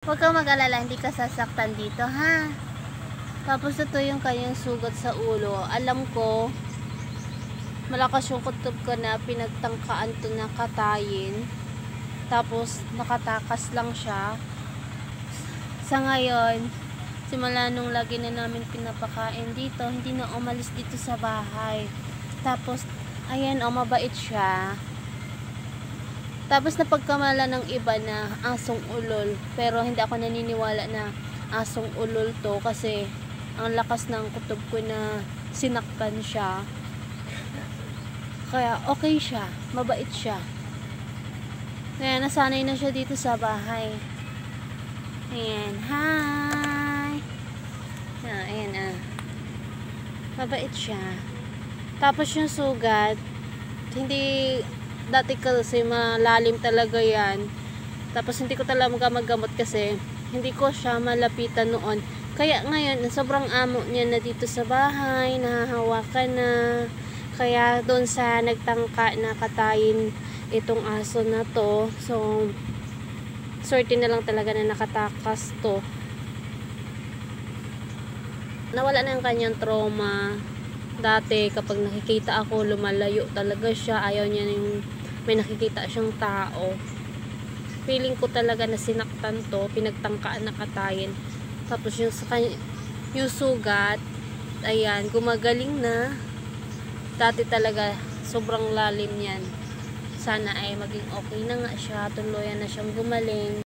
Huwag kang mag-alala, hindi ka sasaktan dito, ha? Tapos ito yung kanyang sugat sa ulo. Alam ko, malakas yung kutob ko na pinagtangkaan to na katayin. Tapos, nakatakas lang siya. Sa ngayon, simula nung lagi na namin pinapakain dito, hindi na umalis dito sa bahay. Tapos, ayan, mabait siya. Tapos napagkamala ng iba na asong ulol, pero hindi ako naniniwala na asong ulol to kasi ang lakas ng kutob ko na sinaktan siya. Kaya okay siya, mabait siya. Kaya nasanay na siya dito sa bahay. Ayan, hi! Ayan. Mabait siya. Tapos yung sugat, hindi dati kasi malalim talaga yan. Tapos hindi ko talaga maggamot kasi hindi ko siya malapitan noon. Kaya ngayon, sobrang amo niya na dito sa bahay, nahahawakan na. Kaya doon sa nagtangka na katayin itong aso na to. So, swerte na lang talaga na nakatakas to. Nawala na yung kanyang trauma. Dati, kapag nakikita ako, lumalayo talaga siya. Ayaw niya yung may nakikita siyang tao. Feeling ko talaga na sinaktan to, pinagtangkaan na katayin. Tapos yung sugat, ayan, gumagaling na. Dati talaga, sobrang lalim yan. Sana ay maging okay na nga siya, tuluyan na siyang gumaling.